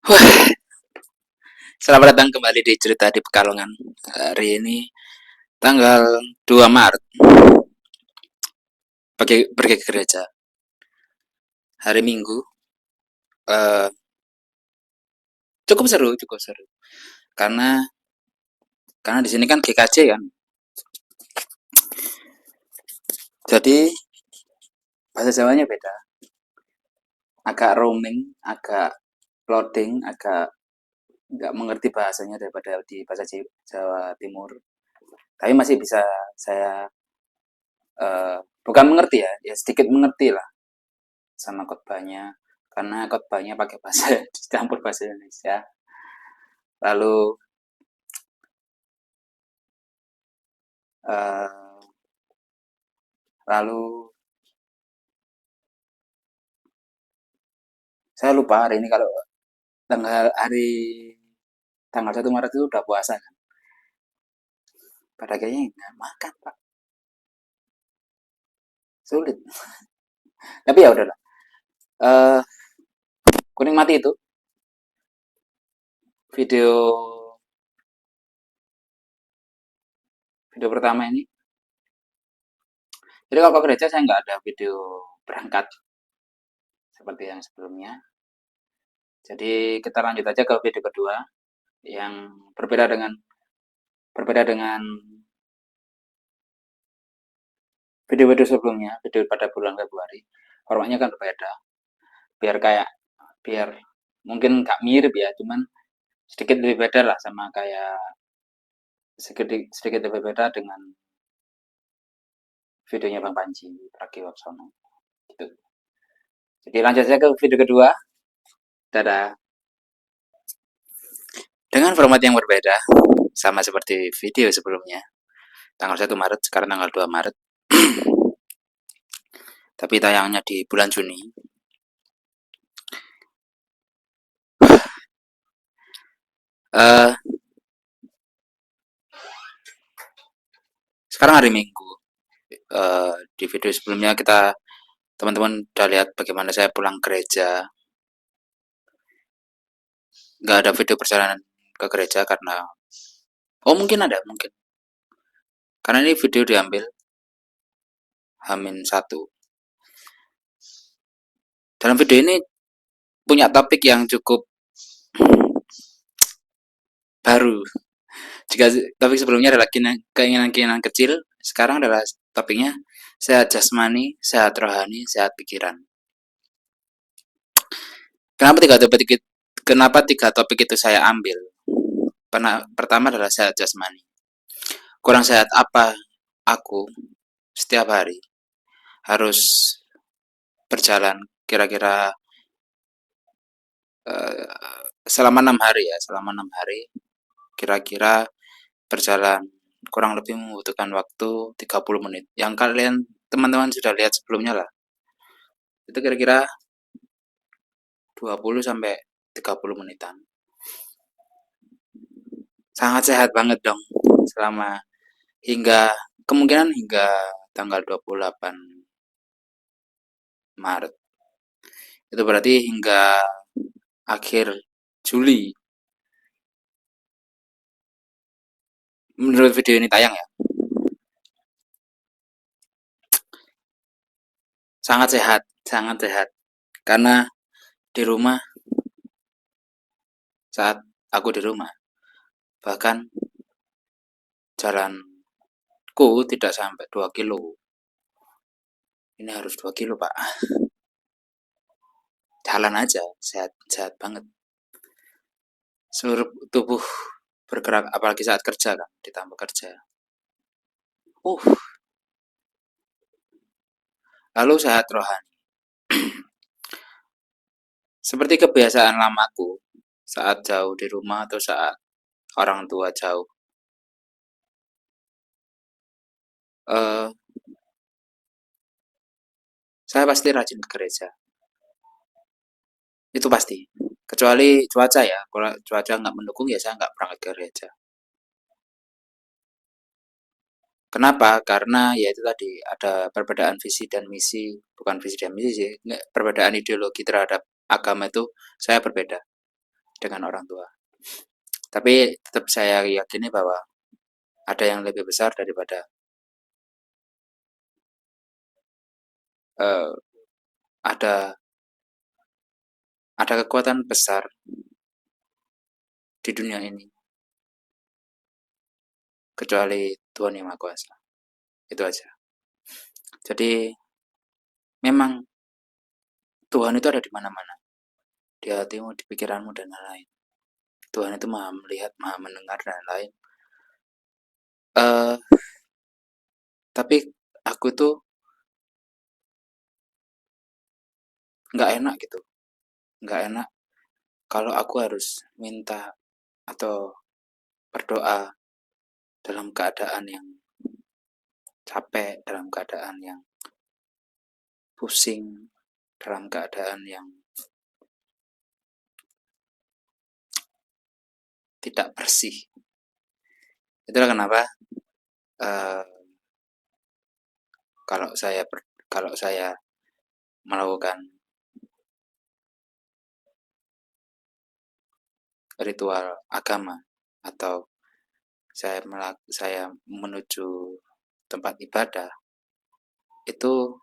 Wah, selamat datang kembali di cerita di Pekalongan. Hari ini tanggal 2 Maret, pergi ke gereja. Hari Minggu, eh, cukup seru. Karena karena di sini kan GKJ kan. Jadi bahasa Jawanya beda. Agak roaming, agak loading, agak nggak mengerti bahasanya daripada di bahasa Jawa Timur. Tapi masih bisa saya bukan mengerti ya, ya sedikit mengerti lah sama khotbahnya. Karena khotbahnya pakai bahasa dicampur bahasa Indonesia. Lalu eh, lalu saya lupa hari ini kalau hari tanggal 1 Maret itu udah puasa kan. Pada kayaknya nggak makan Pak. Sulit. Tapi ya udahlah. Eh kuning mati itu video video pertama ini. Jadi kalau ke gereja saya nggak ada video berangkat seperti yang sebelumnya. Jadi kita lanjut aja ke video kedua yang berbeda dengan video-video sebelumnya, video pada bulan Februari. Formatnya kan berbeda. Biar kayak biar mungkin nggak mirip ya, cuman sedikit lebih beda lah sama kayak sedikit sedikit lebih beda dengan videonya Bang Panji Pragiwaksono gitu. Jadi lanjut saja ke video kedua. Dadah. Dengan format yang berbeda, sama seperti video sebelumnya. Tanggal 1 Maret, sekarang tanggal 2 Maret. Tapi tayangnya di bulan Juni. Eh, sekarang hari Minggu. Di video sebelumnya teman-teman udah lihat bagaimana saya pulang gereja. Nggak ada video perjalanan ke gereja karena, oh mungkin ada, mungkin. Karena ini video diambil H-1. Dalam video ini punya topik yang cukup baru. Jika topik sebelumnya adalah keinginan-keinginan kecil, sekarang adalah topiknya sehat jasmani, sehat rohani, sehat pikiran. Kenapa tiga topik itu saya ambil? Pertama adalah sehat jasmani. Kurang sehat apa aku setiap hari harus berjalan kira-kira eh, selama 6 hari ya, selama 6 hari kira-kira berjalan kurang lebih membutuhkan waktu 30 menit. Yang kalian teman-teman sudah lihat sebelumnya lah. Itu kira-kira 20 sampai 30 menitan. Sangat sehat banget dong selama kemungkinan hingga tanggal 28 Maret. Itu berarti hingga akhir Juli. Menurut video ini tayang ya. Sangat sehat, sangat sehat. Karena di rumah, saat aku di rumah, bahkan jalanku tidak sampai 2 kilo. Ini harus 2 kilo, Pak. Jalan aja, sehat, sehat banget. Seluruh tubuh bergerak, apalagi saat kerja kan, ditambah kerja. Uh, lalu sehat rohani. Seperti kebiasaan lamaku saat jauh di rumah atau saat orang tua jauh. Eh, saya pasti rajin ke gereja. Itu pasti. Kecuali cuaca ya. Kalau cuaca nggak mendukung ya saya nggak berangkat ke gereja. Kenapa? Karena ya itu tadi ada perbedaan visi dan misi, bukan visi dan misi sih, perbedaan ideologi terhadap agama itu saya berbeda. dengan orang tua. Tapi tetap saya yakini bahwa ada yang lebih besar daripada eh, ada ada kekuatan besar di dunia ini kecuali Tuhan Yang Maha Kuasa. Itu aja. Jadi memang Tuhan itu ada di mana-mana, di hatimu, di pikiranmu dan lain-lain. Tuhan itu maha melihat, maha mendengar dan lain-lain. Eh, tapi aku tuh nggak enak gitu, nggak enak kalau aku harus minta atau berdoa dalam keadaan yang capek, dalam keadaan yang pusing, dalam keadaan yang tidak bersih. Itulah kenapa eh, kalau kalau saya melakukan ritual agama atau saya menuju tempat ibadah itu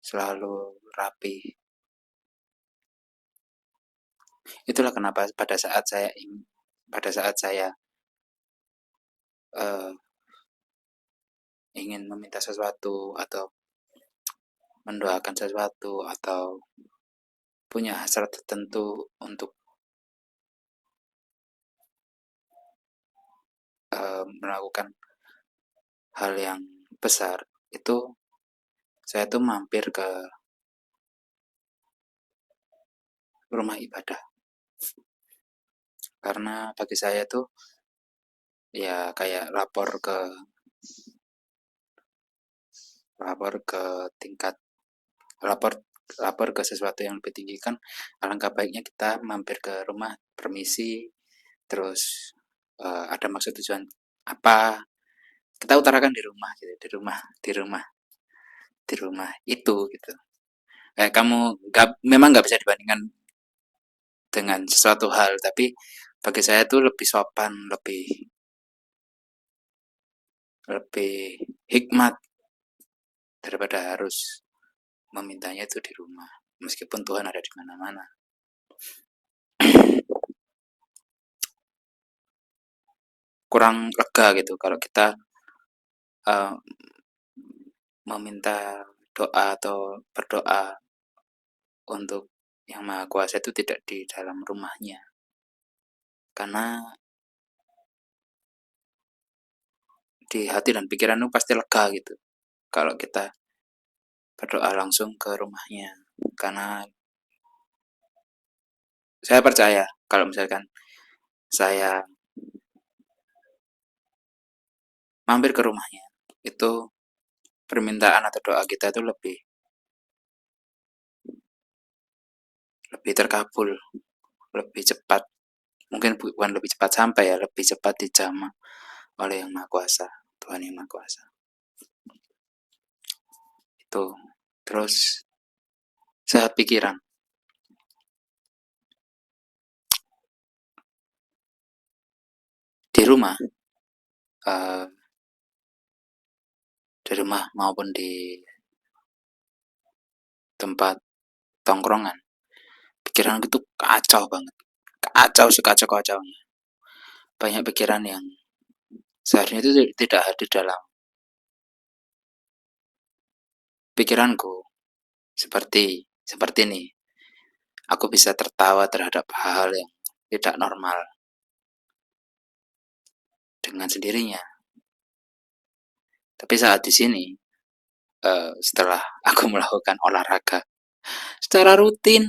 selalu rapi. Itulah kenapa pada saat saya eh, ingin meminta sesuatu atau mendoakan sesuatu atau punya hasrat tertentu untuk melakukan hal yang besar, itu saya tuh mampir ke rumah ibadah. Karena bagi saya tuh ya kayak lapor ke tingkat lapor lapor ke sesuatu yang lebih tinggi kan, alangkah baiknya kita mampir ke rumah, permisi, terus ada maksud tujuan apa, kita utarakan di rumah gitu, di rumah itu gitu. Kayak kamu memang nggak bisa dibandingkan dengan sesuatu hal, tapi bagi saya tuh lebih sopan, lebih lebih hikmat daripada harus memintanya itu di rumah, meskipun Tuhan ada di mana-mana. Kurang lega gitu kalau kita uh, meminta doa atau berdoa untuk Yang Maha Kuasa itu tidak di dalam rumahnya, karena di hati dan pikiran itu pasti lega gitu kalau kita berdoa langsung ke rumahnya. Karena saya percaya kalau misalkan saya mampir ke rumahnya, itu permintaan atau doa kita itu lebih lebih terkabul, lebih cepat. Mungkin bukan lebih cepat sampai ya, lebih cepat dijamah oleh Yang Maha Kuasa, Tuhan Yang Maha Kuasa. Itu. Terus sehat pikiran. Di rumah, eh, di rumah maupun di tempat tongkrongan, pikiran itu kacau banget. Kacau sekacau-kacaunya. Banyak pikiran yang seharusnya itu tidak hadir dalam pikiranku. Seperti ini. Aku bisa tertawa terhadap hal-hal yang tidak normal dengan sendirinya. Tapi saat di sini, setelah aku melakukan olahraga secara rutin,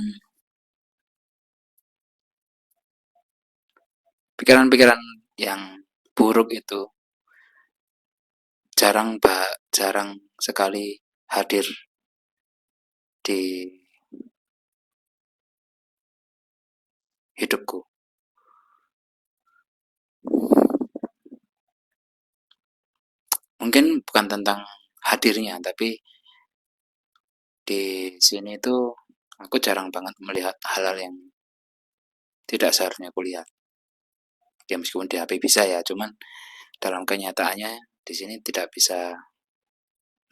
pikiran-pikiran yang buruk itu jarang sekali hadir di hidupku. Mungkin bukan tentang hadirnya, tapi di sini itu Aku jarang banget melihat hal-hal yang tidak seharusnya kulihat. Ya meskipun di HP bisa ya, cuman dalam kenyataannya di sini tidak bisa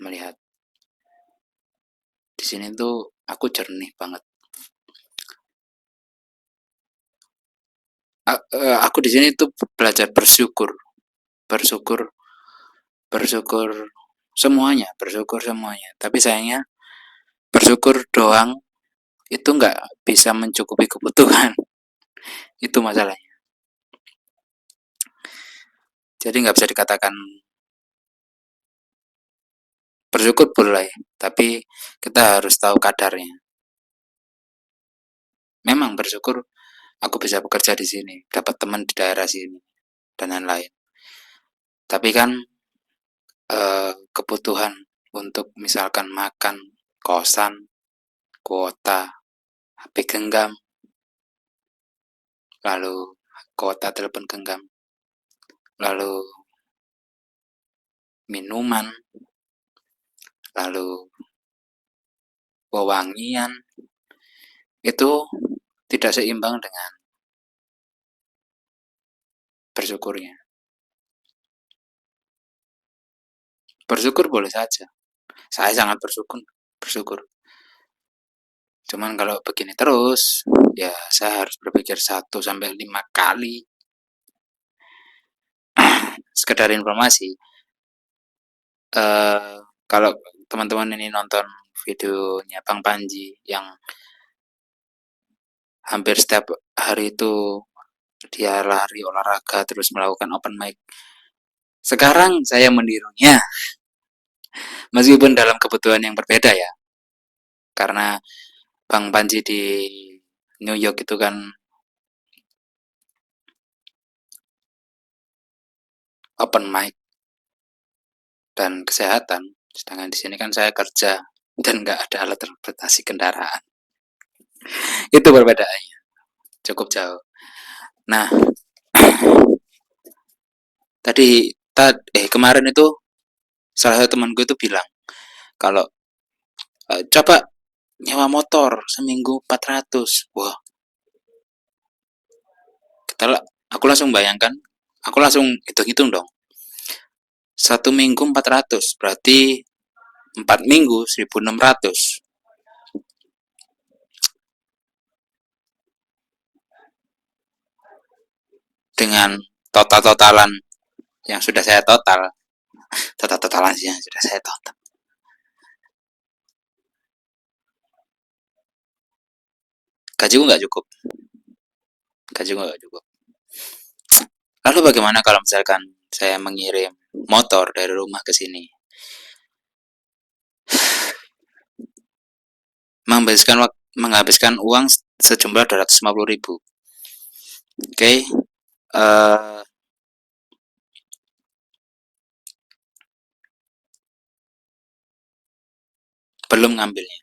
melihat. Di sini tuh aku jernih banget. Aku di sini tuh belajar bersyukur, bersyukur, bersyukur bersyukur semuanya. Tapi sayangnya bersyukur doang itu nggak bisa mencukupi kebutuhan. Itu masalahnya. Jadi nggak bisa dikatakan bersyukur boleh, tapi kita harus tahu kadarnya. Memang bersyukur aku bisa bekerja di sini, dapat teman di daerah sini, dan lain-lain. Tapi kan kebutuhan untuk misalkan makan, kosan, kuota, HP genggam, lalu kuota telepon genggam, lalu minuman, lalu wewangian, itu tidak seimbang dengan bersyukurnya. Bersyukur boleh saja. Saya sangat bersyukur, bersyukur. Cuman kalau begini terus, ya saya harus berpikir 1 sampai 5 kali. Sekedar informasi, kalau teman-teman ini nonton videonya Bang Panji yang hampir setiap hari itu dia lari olahraga terus melakukan open mic. Sekarang saya menirunya, meskipun dalam kebutuhan yang berbeda ya. Karena Bang Panji di New York itu kan open mic dan kesehatan, sedangkan di sini kan saya kerja dan nggak ada alat transportasi kendaraan. Itu perbedaannya, cukup jauh. Nah, kemarin itu salah satu temanku itu bilang kalau coba nyewa motor seminggu 400. Wah, aku langsung bayangkan, aku langsung hitung-hitung dong. 1 minggu 400, berarti 4 minggu 1.600. Dengan total-totalan yang sudah saya total-totalan yang sudah saya total. Gajiku nggak cukup, gajiku nggak cukup. Lalu bagaimana kalau misalkan saya mengirim motor dari rumah ke sini? Menghabiskan uang sejumlah 250.000. Oke, belum ngambilnya.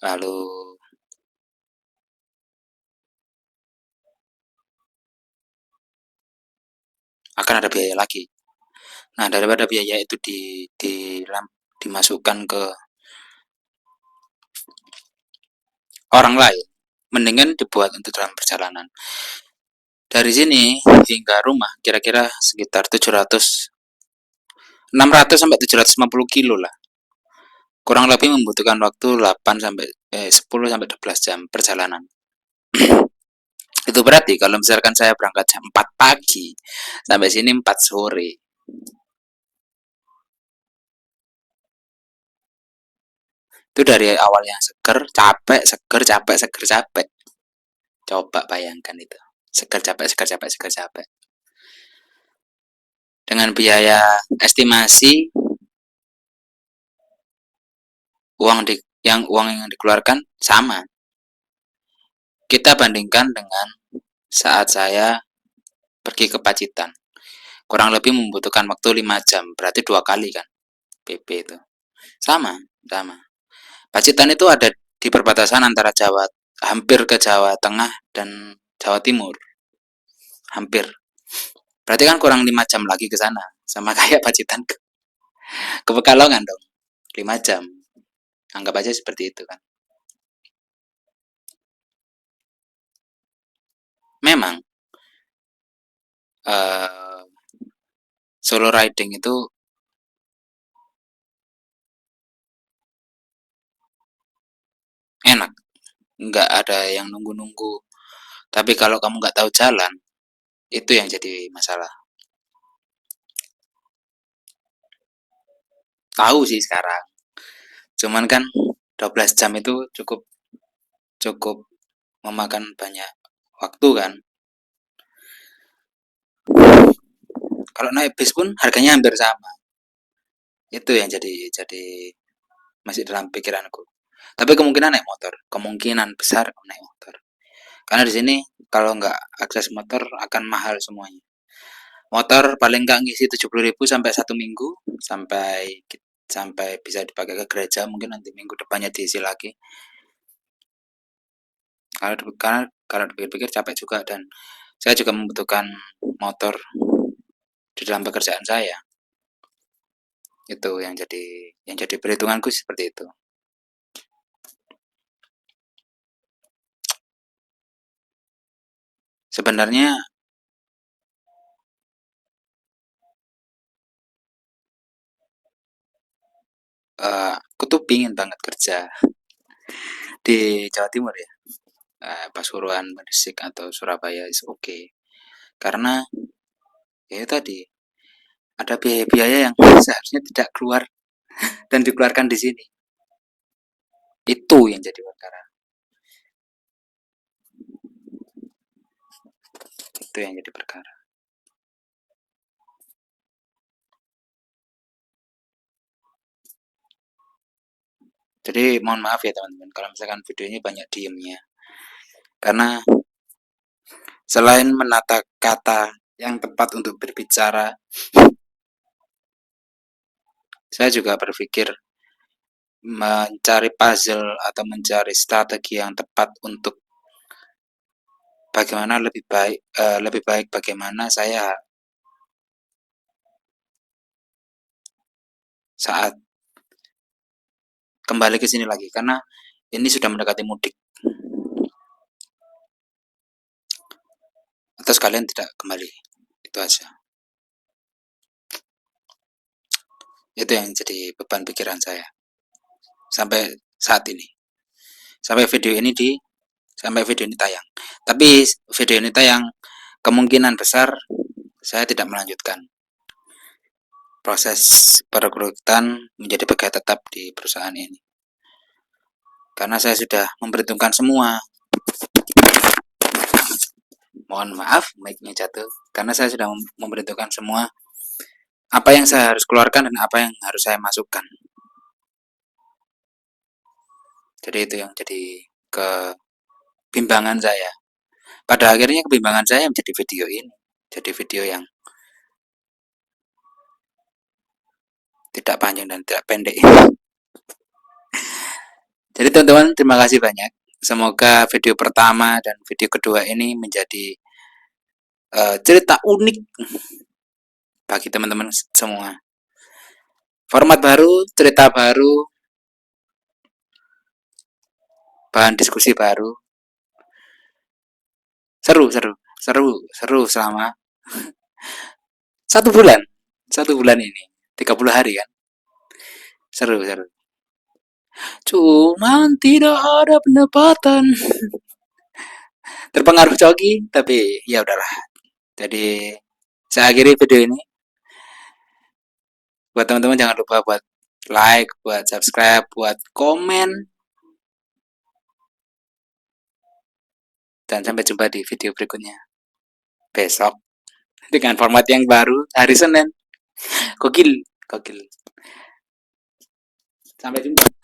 Lalu akan ada biaya lagi. Nah, daripada biaya itu dimasukkan ke orang lain, mendingan dibuat untuk dalam perjalanan. Dari sini hingga rumah kira-kira sekitar 600 sampai 750 kilo lah. Kurang lebih membutuhkan waktu 10 sampai 12 jam perjalanan. Itu berarti kalau misalkan saya berangkat jam 4 pagi sampai sini 4 sore. Itu dari awal yang seger, capek, seger, capek, seger, capek. Coba bayangkan itu. Seger, capek, seger, capek, seger, capek. Dengan biaya estimasi uang yang dikeluarkan sama. Kita bandingkan dengan saat saya pergi ke Pacitan. Kurang lebih membutuhkan waktu 5 jam, berarti 2 kali kan PP itu. Sama, sama. Pacitan itu ada di perbatasan antara hampir ke Jawa Tengah dan Jawa Timur. Hampir. Berarti kan kurang 5 jam lagi ke sana. Sama kayak Pacitan ke Pekalongan dong. 5 jam. Anggap aja seperti itu kan. memang eh, solo riding itu enak, nggak ada yang nunggu-nunggu. Tapi kalau kamu nggak tahu jalan, itu yang jadi masalah. Tahu sih sekarang, cuman kan 12 jam itu cukup cukup memakan banyak waktu kan. Kalau naik bis pun harganya hampir sama. Itu yang jadi masih dalam pikiranku. Tapi kemungkinan naik motor, kemungkinan besar naik motor. Karena di sini kalau nggak akses motor akan mahal semuanya. Motor paling nggak ngisi 70.000 sampai 1 minggu, sampai sampai bisa dipakai ke gereja, mungkin nanti minggu depannya diisi lagi. Kalau dipikir-pikir capek juga, dan saya juga membutuhkan motor di dalam pekerjaan saya. Itu yang jadi perhitunganku seperti itu. Sebenarnya aku tuh pingin banget kerja di Jawa Timur ya, Pasuruan, Gresik atau Surabaya is okay. Karena ya itu tadi ada biaya-biaya yang seharusnya tidak keluar dan dikeluarkan di sini. Itu yang jadi perkara. Itu yang jadi perkara. Jadi mohon maaf ya teman-teman kalau misalkan videonya banyak diemnya. Karena selain menata kata yang tepat untuk berbicara, saya juga berpikir mencari puzzle atau mencari strategi yang tepat untuk bagaimana lebih baik bagaimana saya saat kembali ke sini lagi, karena ini sudah mendekati mudik. Atau sekalian tidak kembali, itu aja. Itu yang jadi beban pikiran saya sampai saat ini, sampai video ini tayang. Tapi video ini tayang, kemungkinan besar saya tidak melanjutkan proses perekrutan menjadi pegawai tetap di perusahaan ini, karena saya sudah memperhitungkan semua. Mohon maaf mic-nya jatuh, karena saya sudah memperhitungkan semua apa yang saya harus keluarkan dan apa yang harus saya masukkan. Jadi itu yang jadi kebimbangan saya. Pada akhirnya kebimbangan saya menjadi video ini. Jadi video yang tidak panjang dan tidak pendek. Jadi teman-teman, terima kasih banyak. Semoga video pertama dan video kedua ini menjadi cerita unik bagi teman-teman semua. Format baru, cerita baru, bahan diskusi baru. Seru, seru, seru, seru selama 1 bulan. 1 bulan ini, 30 hari kan. Seru, seru. Cuman tidak ada pendapatan. Terpengaruh coki, tapi ya udahlah. Jadi saya akhiri video ini. Buat teman-teman jangan lupa buat like, buat subscribe, buat komen. Dan sampai jumpa di video berikutnya besok dengan format yang baru hari Senin. Gokil, gokil. Sampai jumpa.